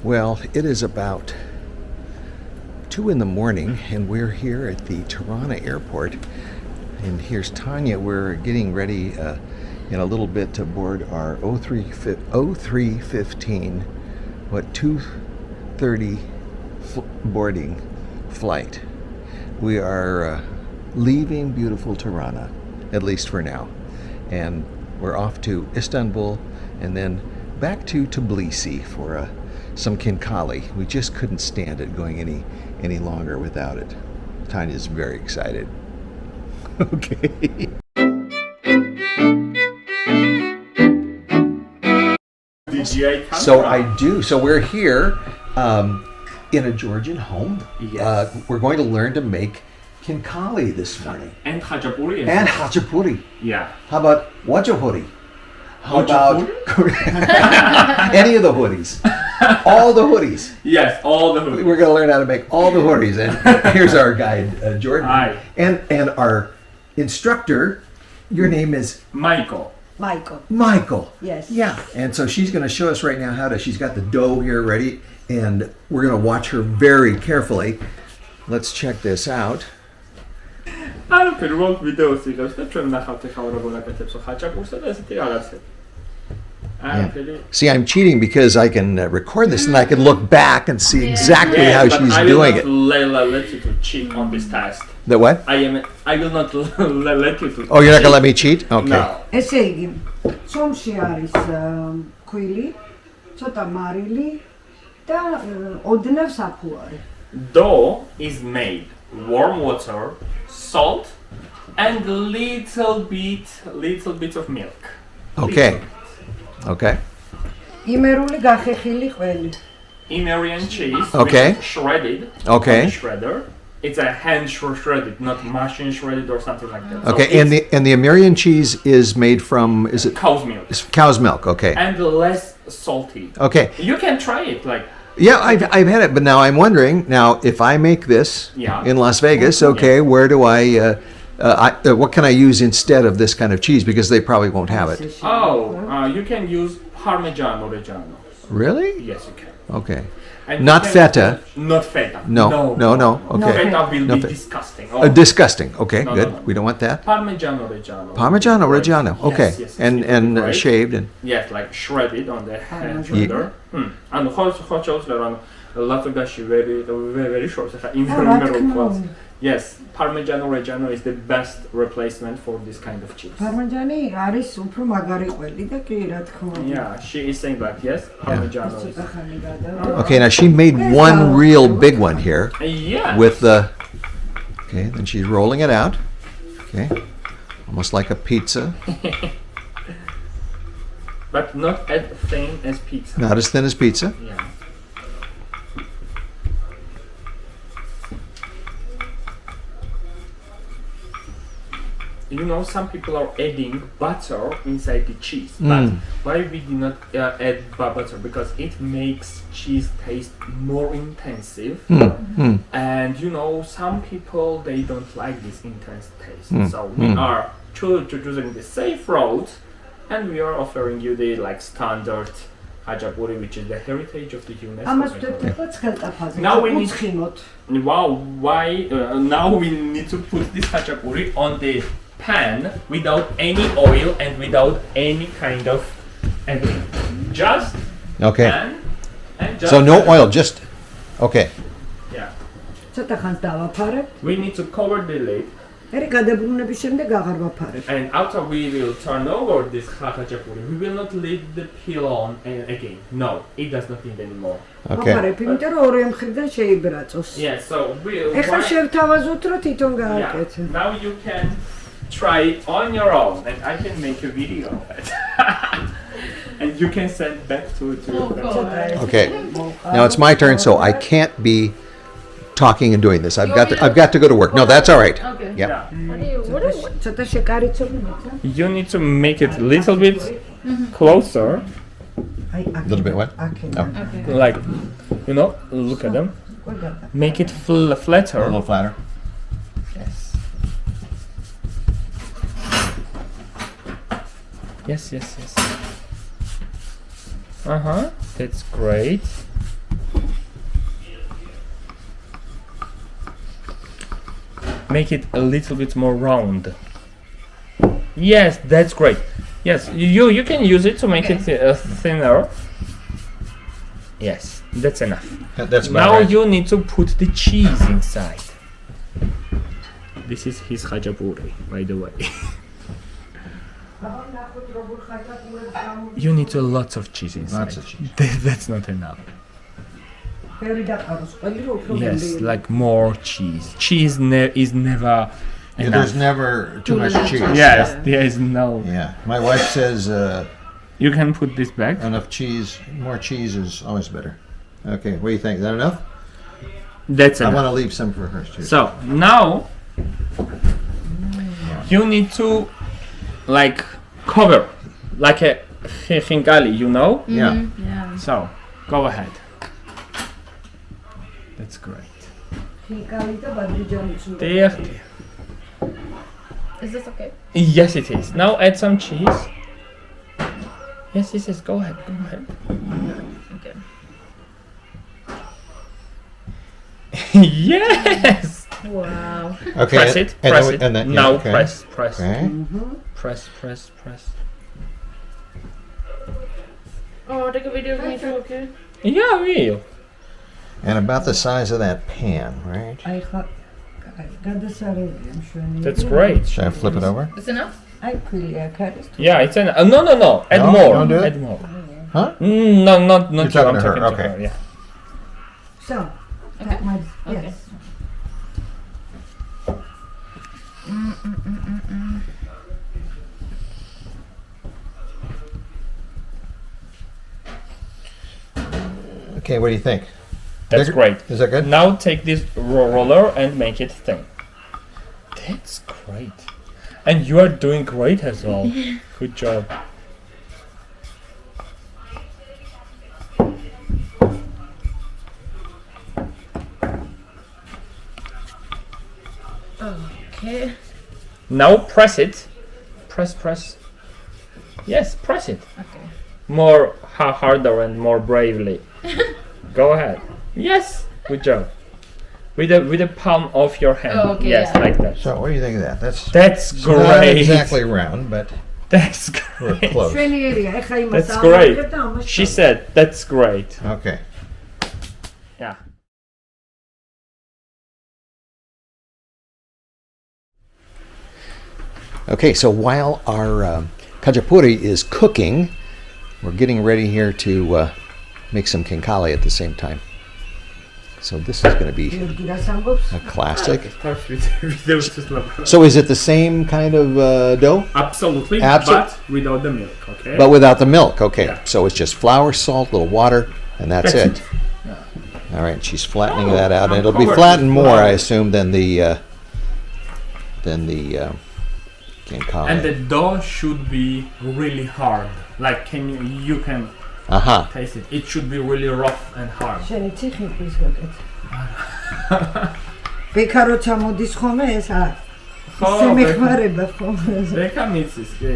Well, it is about 2 in the morning, and we're here at the Tirana airport. And here's Tanya. We're getting ready in a little bit to board our 0315, 2:30 boarding flight. We are leaving beautiful Tirana, at least for now. And we're off to Istanbul and then back to Tbilisi for some khinkali. We just couldn't stand it going any longer without it. Tanya's very excited. Okay. So I do. So we're here in a Georgian home. Yes. We're going to learn to make khinkali this morning. And khachapuri. And khachapuri. Yeah. How about wachapuri? How Wachapuri? about any of the hoodies? All the hoodies. Yes, all the hoodies. We're going to learn how to make all the hoodies. And here's our guide, Jordan. Hi. And our instructor, your name is? Michael. Michael. Yes. Yeah. And so she's going to show us right now she's got the dough here ready, and we're going to watch her very carefully. Let's check this out. პირველ ვიდეოს იღებს და ჩვენ ნახავთ ახლა როგორ გაკეთებს ხაჭაპურს და ესეთი რაღაცები. See, I'm cheating because I can record this and I can look back and see exactly how she's doing it. I will not let you to cheat on this test. The what? I will not let you to. Oh, you're not going to let me cheat? Okay. No. ესე იგი, ცომში არის ქვილი, ცოტა მარილი და ოდნავ საფუარი. Dough is made warm water, salt, and little bit of milk. Okay. Okay. იმერული გახეხილი ყველი. Imerian cheese, Okay. which is shredded Okay. on the shredder. It's a hand shredded, not machine shredded or something like that. Okay. So And the Amirian cheese is made from, is it cow's milk cow's milk? Okay. and less salty. Okay. You can try it, like Yeah, I've had it, but now I'm wondering, now if I make this Yeah. in Las Vegas, okay, where do what can I use instead of this kind of cheese? Because they probably won't have it. you can use Parmigiano Reggiano. Really? Yes, you can. Okay. And Not you can- feta. Not feta. No. Okay. Feta will No be feta. disgusting. Disgusting. Okay, No, good. no. We don't want that. Parmigiano Reggiano. Parmigiano Right. Reggiano. Okay. Yes, And right. shaved and Yes, like shredded on the hand Yeah. shredder. And how Latogashi very short. Yes, Parmigiano Reggiano is the best replacement for this kind of cheese. ფარმაჯანი არის უფრო მაგარი ყველი და კი რა თქმა უნდა. Yeah, she is saying that. Yes, Parmigiano. is- ცოტა ხანი გადავა. okay, now she made one real big one here Yeah. with the okay, then she's rolling it out. Okay. Almost like a pizza. But not as thin as pizza. Not as thin as pizza. Yeah. You know, some people are adding butter inside the cheese, but why we do not add butter? Because it makes cheese taste more intensive, and you know, some people they don't like this intense taste. So we are choosing the safe route, and we are offering you the like standard khachapuri, which is the heritage of the UNESCO. ამას ვთქვით ცხელტაფაზე. Now we need- უცხინოთ. Wow, why? Now we need to put this khachapuri on the pan without any oil and without any kind of anything. Just Okay. pan and just So no pan. oil, just okay. Yeah. ცოტა ხანს დავაფარებ. We need to cover the lid, მერე გადაბრუნების შემდეგ აღარ ვაფარებ. and after we will turn over this khachapuri, we will not leave the peel on again. No, it does not need anymore. Okay. ვაფარებ, იმიტომ რომ ორივე მხრიდან შეიბრაწოს. Yeah, so we'll. ეხლა შევთავაზოთ, რომ თვითონ Yeah. გააკეთე. Now you can try it on your own, and I can make a video of it. And you can send back to your friends. Okay. Now it's my turn, so I can't be talking and doing this. I've got to go to work. No, that's all right. Okay. Yep. Yeah. ცოტა შეკარიცობი მეცა. You need to make it a little bit closer, აი, აქ. A little bit what? აქედან. Okay. like, you know, look at them. უკვე გადა. Make it flatter. A little flatter. Yes. Yes. That's great. Make it a little bit more round. Yes, that's great. Yes, you can use it to make it thinner. Yes, that's enough. That's about Now right. you need to put the cheese inside. This is his khachapuri, by the way. You need a lot of cheese inside. Lots of cheese. That's not enough. Yes, like more cheese. Cheese is never Yeah, enough. there's never too much cheese. Yes, there is no. Yeah. My wife says You can put this back. enough cheese, more cheese is always better. Okay, what do you think? Is that enough? That's I enough. want to leave some for her too. So now you need to like cover like a khinkali, you know? Yeah. Yeah. So go ahead. That's great. There. Is this okay? Yes, it is. Now add some cheese. Yes. Go ahead. Okay. Yes. Wow. Okay. Press it. and Press then- it. and then- yeah, Now okay. press. Okay. Press. Oh, take a video of me too, okay? Yeah, real. And about the size of that pan, right? That's great. Should I flip it over? Is enough? Yeah, it's an. No. Add No, more. don't do it? Add more. Huh? No, not You're you. talking I'm to her, talking to okay. her. Yeah. So, Okay. Okay. yes. Okay, what do you think? That's Bigger? great. Is that good? Now take this roller and make it thin. That's great. And you are doing great as well. Good job. Okay. Now press it. Press. Yes, press it. Okay. More harder and more bravely. Go ahead. Yes. Good job. With the palm of your hand. Oh, okay, yes, yeah. like that. So, what do you think of that? That's That's not great. exactly round, but That's we're great. close. That's great. She said that's great. Okay. Yeah. Okay, so while our khachapuri is cooking, we're getting ready here to make some khinkali at the same time. So this is going to be a classic. So is it the same kind of dough? Absolutely, Absolute- but without the milk, okay? But without the milk, okay. Yeah. So it's just flour, salt, little water, and that's That's it. All right, she's flattening Oh, that out, and I'm it'll be covered flattened with more, flour. I assume, than the khinkali. And the dough should be really hard. Like you can Aha. taste it. It should be really rough and hard. ბექაროცა მოდის ხოლმე ეს არ ისე მეხმარება ხოლმე ბექა მიცის, კი.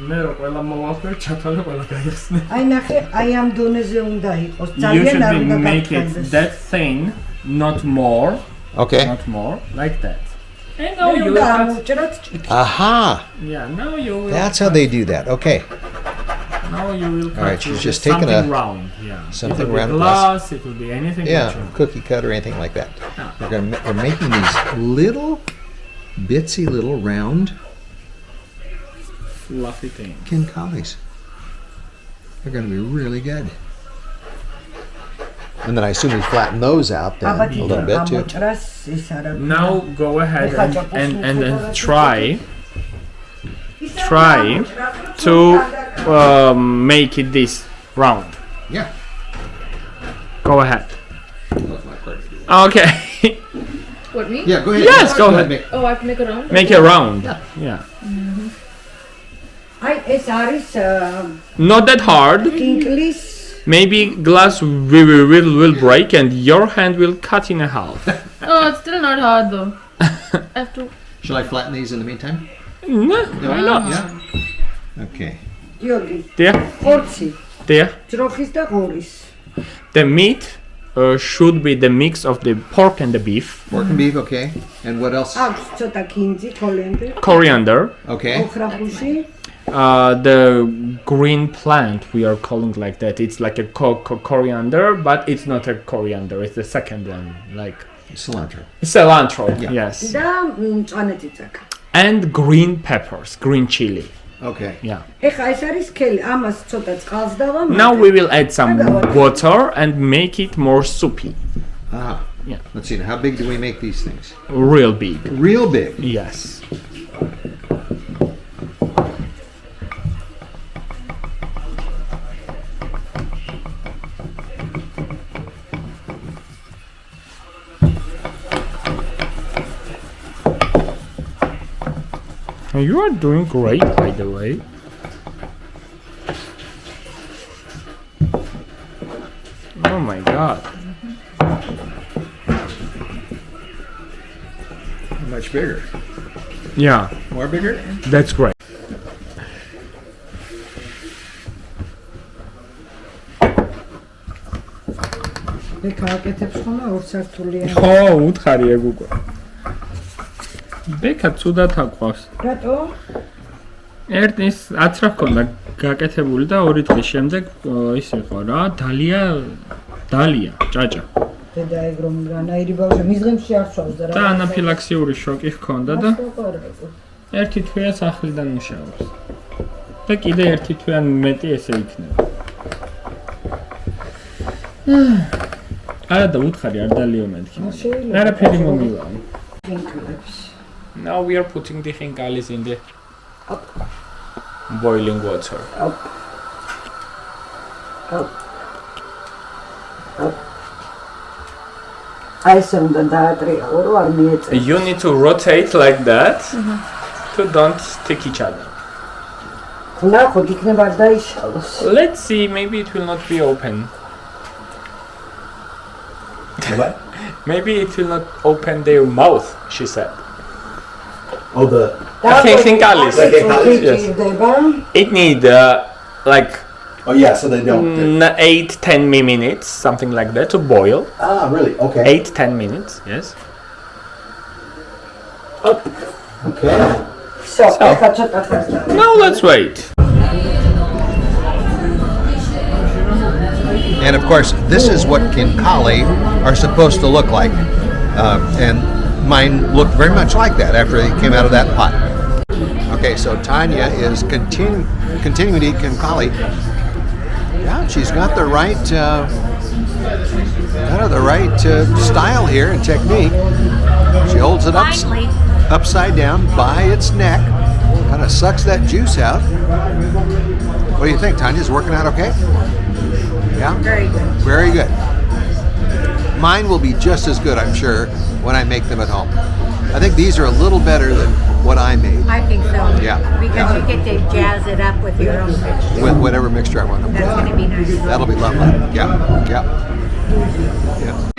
მე რო ყველა მოვახერ ჩათვალე ყველა გაიხსნე. აი ნახე აი ამ დონეზე უნდა იყოს You ძალიან არ should უნდა make it გაფრთხილდეს that thin, not more, Okay. like that. And now მე you უნდა will cut. ამოვჭრათ ჭიქი Aha. Yeah, now you will. That's how they do that. Okay. Now you will cut. All right, she's with just taking something a- round. Yeah. something it will round be glass. It will be anything. Yeah, that you want. cookie cut or anything like that. Yeah. We're making these little, bitsy little round Fluffy thing. khinkalis. They're going to be really good. And then I assume we flatten those out then a აბა little bit too. ამოჭრას ის არა Now go ahead and try to make it this round. Yeah. Go ahead. Okay. What, me? Yeah, go ahead. Yes, go ahead. Make- Oh, I have to make it round? Make it round. Yeah. აი ეს არის Not that hard. კინკლის Maybe glass will break and your hand will cut in half. Oh, it's still not hard though. I have to. Shall I flatten these in the meantime? No, why not? Yeah. Okay. გიორგი There, ხორცი there. ძროხის და ღორის The meat should be the mix of the pork and the beef. Pork and beef, okay. And what else? აქვს ცოტა ქინძი, კოლენდრი, Coriander. Okay. ოხრახუში, The green plant we are calling like that. It's like a coriander, but it's not a coriander. It's the second one, like Cilantro. cilantro. Yeah. Yes. და მწვანეთი წაკა. And green peppers, green chili. Okay. Yeah. ეხა ეს არის სქელი, ამას ცოტა წყალს დავამატებ. Now we will add some water and make it more soupy. Ah. Yeah. Let's see. How big do we make these things? Real big. Real big. Yes. You are doing great, by the way. Oh my god. Much bigger. Yeah, More bigger? that's great. ეხა აკეთებს ხოლმე ორ სართულიან. ხო, უთხარია გუგო. ბექა ცუდად აყვავს. რატო? ერთის 10 რა ჰქონდა გაკეთებული და 2 დღის შემდეგ ის იყო რა, დალია, ჭაჭა. დედა ეგრომ რანაირი ბავშვი მის დღემში არ სვავს და რა. და ანაფილაქსიური შოკი ჰქონდა და ერთი თვეა სახლიდან მუშაობს. და კიდე ერთი თვე ან მეტი ესე იქნება. არა და უთხარი არ დალიო მეთქი. არაფერი მომილავი. Now we are putting the khinkalis in the boiling water. აი ესე უნდა დაატრიალო, რომ არ მიეწევს. You need to rotate like that to don't stick each other. ნახოთ, იქნება არ დაიშალოს. Let's see, maybe it will not be open. What? Maybe it will not open their mouth, she said. Oh, the. Khinkalis. Yes. გიჭირდება. It need like Oh, yeah. So they don't. 8-10 minutes, something like that, to boil. Ah, really? Okay. 8-10 minutes, yes. Okay. всё, ეხა ცოტა ხანს და. Now let's wait. And of course, this is what khinkali are supposed to look like. And mine looked very much like that after they came out of that pot. Okay, so Tanya is continuing to eat khinkali. Yeah, she's got the right style here and technique. She holds it upside down by its neck, kind of sucks that juice out. What do you think, Tanya? Is it working out okay? Yeah? Very good. Very good. Mine will be just as good, I'm sure, when I make them at home. I think these are a little better than what I made. I think so. Yeah. Because you get to jazz it up with your own mixture. With whatever mixture I want to put. That's going to be nice. That'll be lovely. Yeah. Yeah. Yeah.